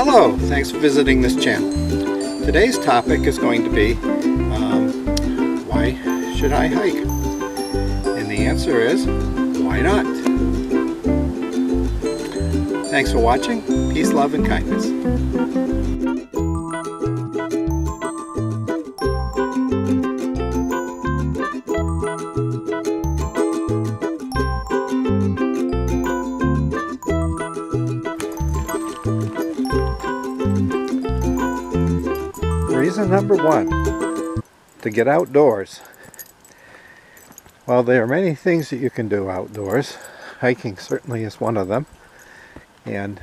Hello, thanks for visiting this channel. Today's topic is going to be why should I hike? And the answer is, why not? Thanks for watching. Peace, love, and kindness. Reason number one, to get outdoors. Well, there are many things that you can do outdoors. Hiking certainly is one of them, and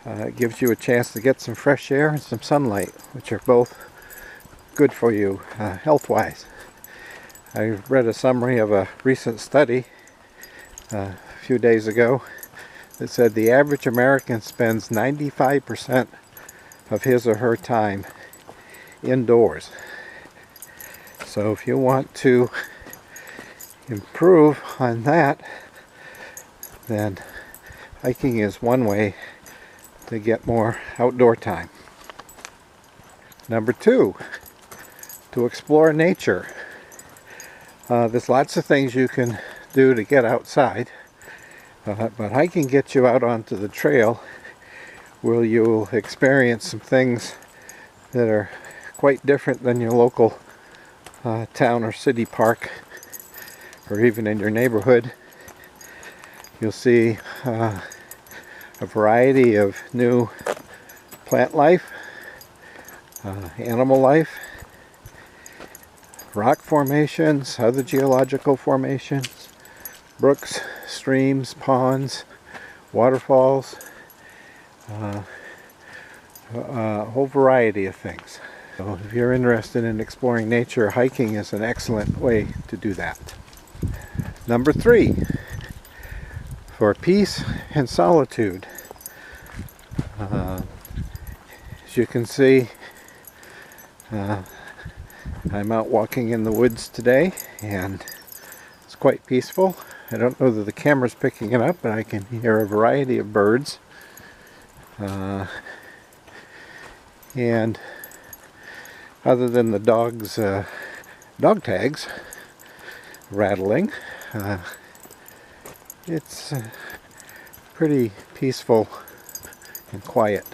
it gives you a chance to get some fresh air and some sunlight, which are both good for you health-wise. I read a summary of a recent study a few days ago that said the average American spends 95% of his or her time indoors. So if you want to improve on that, then hiking is one way to get more outdoor time. Number two, to explore nature. There's lots of things you can do to get outside, but hiking gets you out onto the trail where you'll experience some things that are quite different than your local town or city park, or even in your neighborhood. You'll see a variety of new plant life, animal life, rock formations, other geological formations, brooks, streams, ponds, waterfalls, a whole variety of things. So if you're interested in exploring nature, hiking is an excellent way to do that. Number three, for peace and solitude. As you can see, I'm out walking in the woods today, and it's quite peaceful. I don't know that the camera's picking it up, but I can hear a variety of birds. And other than the dog's dog tags rattling, it's pretty peaceful and quiet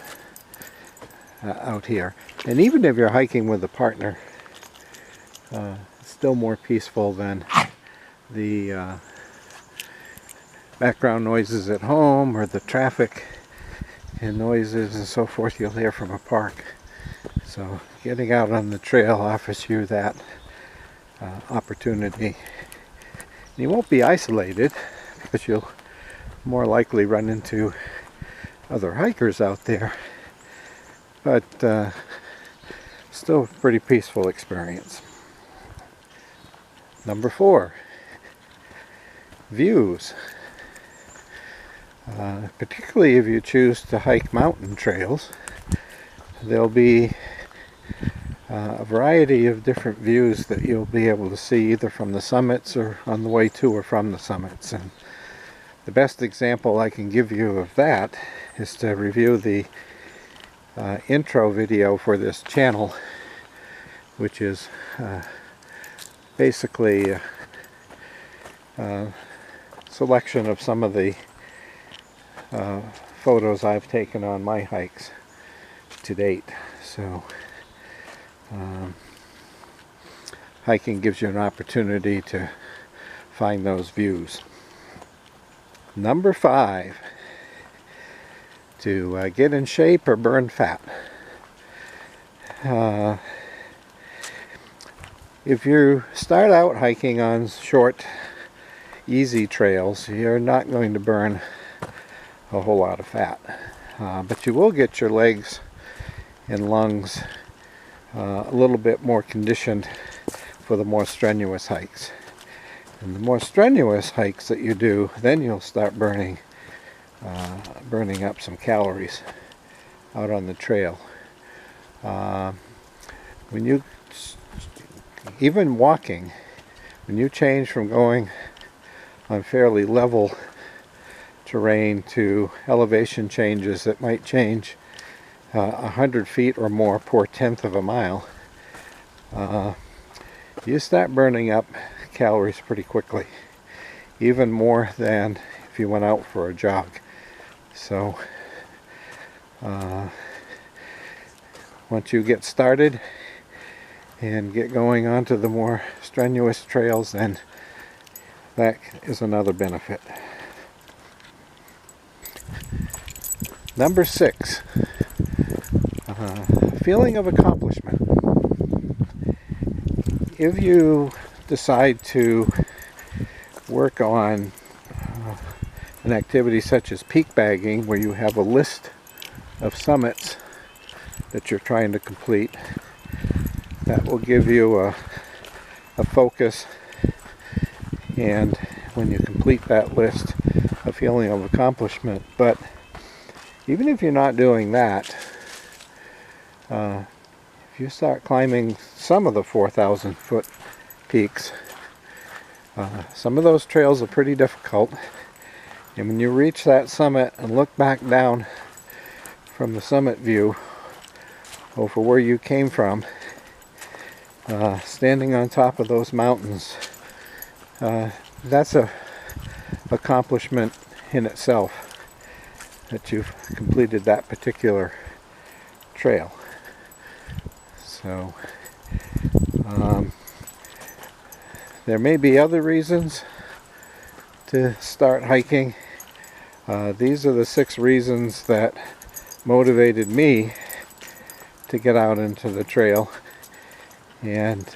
out here. And even if you're hiking with a partner, it's still more peaceful than the background noises at home or the traffic and noises and so forth you'll hear from a park. So getting out on the trail offers you that opportunity. And you won't be isolated, because you'll more likely run into other hikers out there, but still a pretty peaceful experience. Number four, views. Particularly if you choose to hike mountain trails, there'll be a variety of different views that you'll be able to see either from the summits or on the way to or from the summits. And the best example I can give you of that is to review the intro video for this channel, which is basically a selection of some of the photos I've taken on my hikes to date. So hiking gives you an opportunity to find those views. Number five, to get in shape or burn fat. If you start out hiking on short, easy trails, you're not going to burn a whole lot of fat, but you will get your legs and lungs a little bit more conditioned for the more strenuous hikes. And the more strenuous hikes that you do, then you'll start burning up some calories out on the trail. When you, even walking, when you change from going on fairly level terrain to elevation changes that might change 100 feet or more per tenth of a mile, you start burning up calories pretty quickly, even more than if you went out for a jog. So once you get started and get going onto the more strenuous trails, then that is another benefit. Number 6, feeling of accomplishment. If you decide to work on an activity such as peak bagging, where you have a list of summits that you're trying to complete, that will give you a focus, and when you complete that list, a feeling of accomplishment. But even if you're not doing that, if you start climbing some of the 4,000 foot peaks, some of those trails are pretty difficult, and when you reach that summit and look back down from the summit view over where you came from, standing on top of those mountains, that's a accomplishment in itself, that you've completed that particular trail. So there may be other reasons to start hiking. These are the 6 reasons that motivated me to get out into the trail, and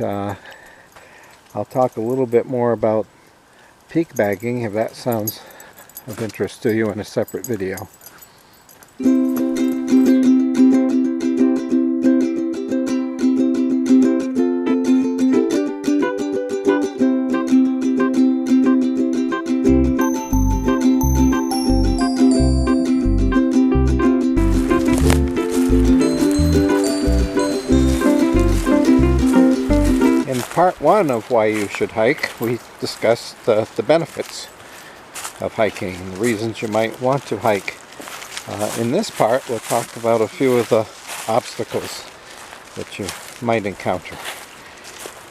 I'll talk a little bit more about peak bagging, if that sounds of interest to you, in a separate video. In part 1 of why you should hike, we discussed the benefits of hiking and the reasons you might want to hike. In this part, we'll talk about a few of the obstacles that you might encounter,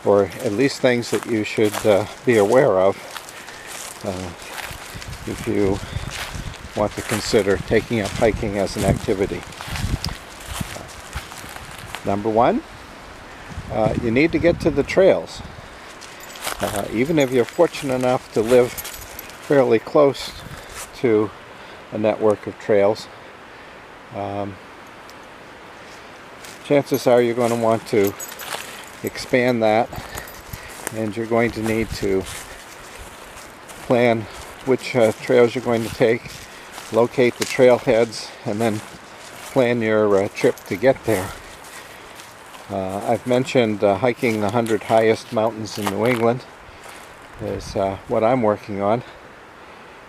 or at least things that you should be aware of if you want to consider taking up hiking as an activity. Number 1, you need to get to the trails. Even if you're fortunate enough to live fairly close to a network of trails, chances are you're going to want to expand that, and you're going to need to plan which trails you're going to take, locate the trailheads, and then plan your trip to get there. I've mentioned hiking the 100 highest mountains in New England is what I'm working on.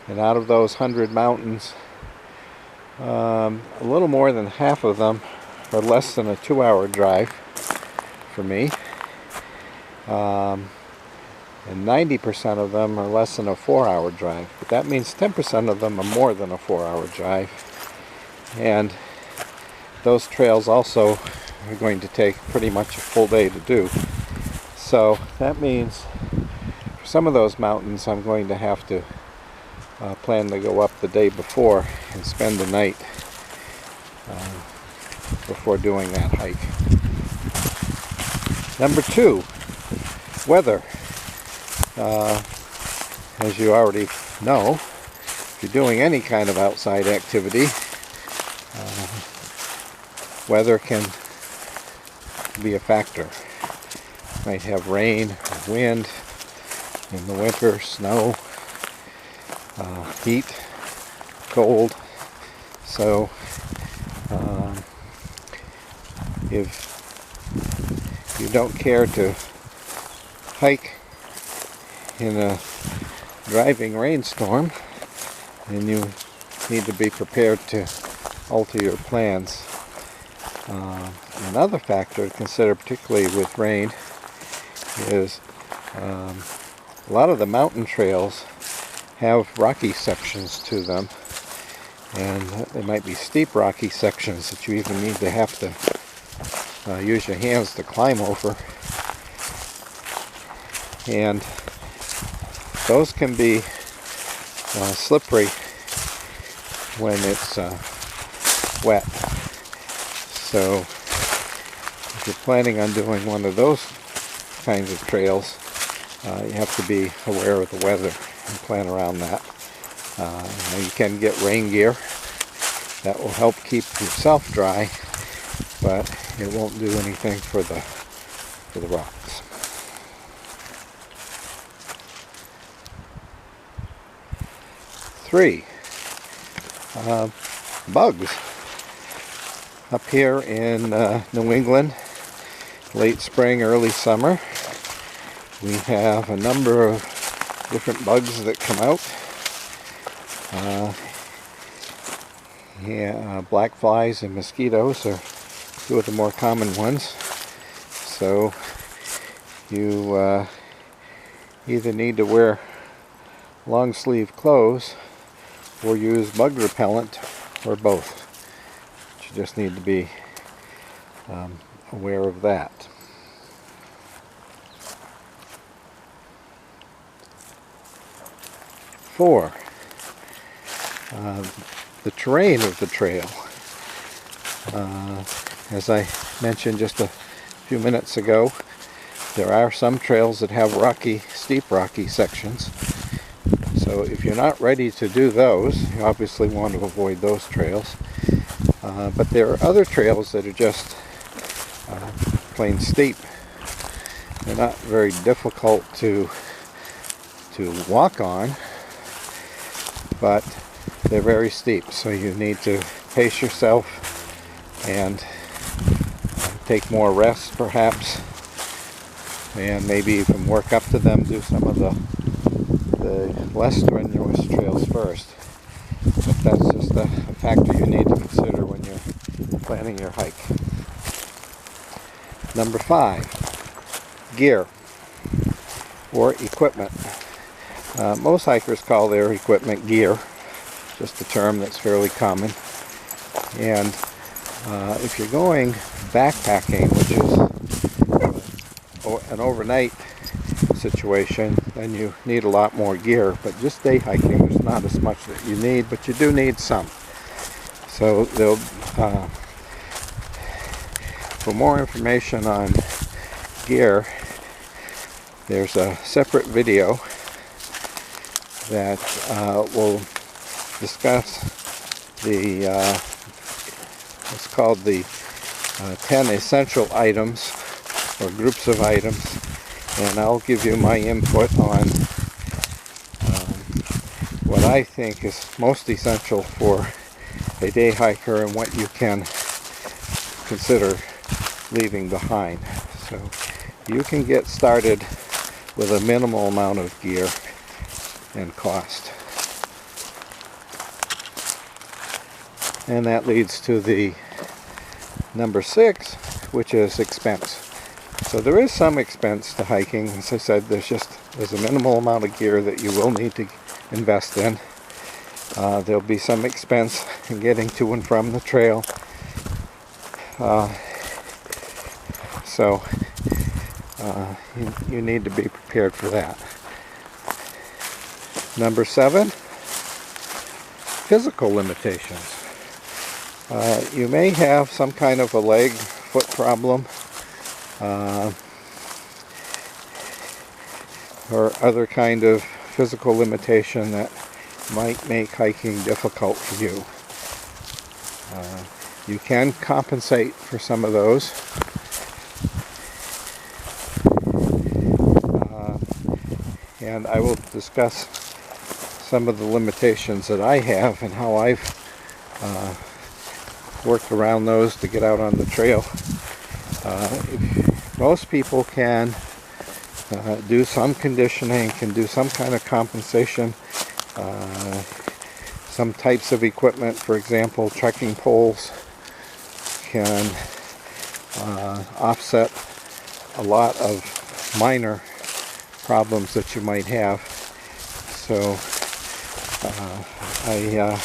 And out of those 100 mountains, a little more than half of them are less than a 2-hour drive for me. And 90% of them are less than a 4-hour drive. But that means 10% of them are more than a 4-hour drive. And those trails also are going to take pretty much a full day to do. So that means for some of those mountains I'm going to have to plan to go up the day before and spend the night before doing that hike. Number 2, weather. As you already know, if you're doing any kind of outside activity, weather can be a factor. You might have rain or wind in the winter, snow, heat, cold. So if you don't care to hike in a driving rainstorm, then you need to be prepared to alter your plans. Another factor to consider, particularly with rain, is a lot of the mountain trails have rocky sections to them, And there might be steep rocky sections that you even need to have to use your hands to climb over. And those can be slippery when it's wet. So if you're planning on doing one of those kinds of trails, you have to be aware of the weather and plan around that. You can get rain gear that will help keep yourself dry, but it won't do anything for the rocks. Three, bugs. Up here in New England, late spring, early summer, we have a number of different bugs that come out. Black flies and mosquitoes are two of the more common ones. So you either need to wear long sleeve clothes or use bug repellent, or both. But you just need to be aware of that. Four, the terrain of the trail. As I mentioned just a few minutes ago, there are some trails that have steep rocky sections. So if you're not ready to do those, you obviously want to avoid those trails. But there are other trails that are just plain steep. They're not very difficult to walk on, but they're very steep. So you need to pace yourself and take more rest perhaps, and maybe even work up to them, do some of the less strenuous trails first. But that's just a factor you need to consider when you're planning your hike. Number 5, gear or equipment. Most hikers call their equipment gear, just a term that's fairly common. And if you're going backpacking, which is an overnight situation, then you need a lot more gear. But just day hiking, there's not as much that you need, but you do need some. So for more information on gear, there's a separate video that will discuss it's called the 10 essential items or groups of items, and I'll give you my input on what I think is most essential for a day hiker and what you can consider leaving behind. So you can get started with a minimal amount of gear and cost. And that leads to the number 6, which is expense. So there is some expense to hiking. As I said, there's a minimal amount of gear that you will need to invest in. There'll be some expense in getting to and from the trail. So you need to be prepared for that. Number 7, physical limitations. You may have some kind of a leg, foot problem, or other kind of physical limitation that might make hiking difficult for you. You can compensate for some of those. And I will discuss some of the limitations that I have and how I've worked around those to get out on the trail. Most people can do some conditioning, can do some kind of compensation. Some types of equipment, for example, trekking poles, can offset a lot of minor problems that you might have. So I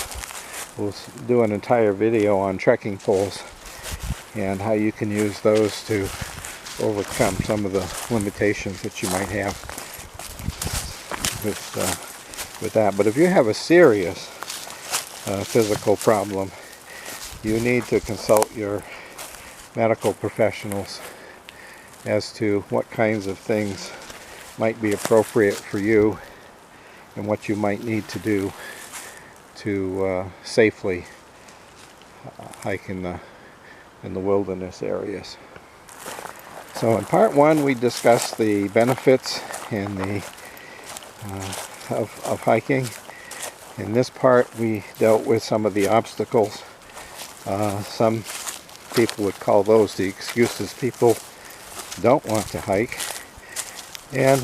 we'll do an entire video on trekking poles and how you can use those to overcome some of the limitations that you might have with that. But if you have a serious physical problem, you need to consult your medical professionals as to what kinds of things might be appropriate for you and what you might need to do to safely hike in the wilderness areas. So in part one we discussed the benefits and the of hiking. In this part we dealt with some of the obstacles. Some people would call those the excuses people don't want to hike. And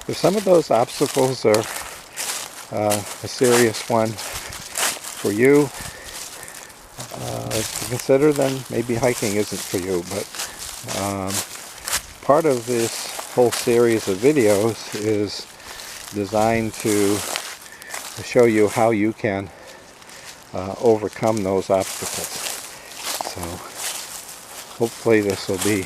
if some of those obstacles are a serious one for you to consider, then maybe hiking isn't for you. But part of this whole series of videos is designed to show you how you can overcome those obstacles. So hopefully this will be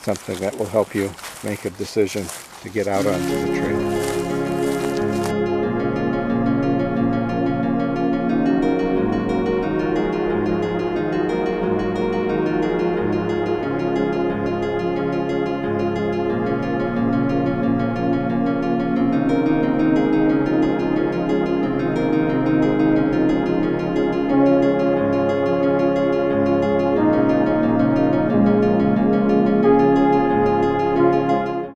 something that will help you make a decision to get out onto the trail.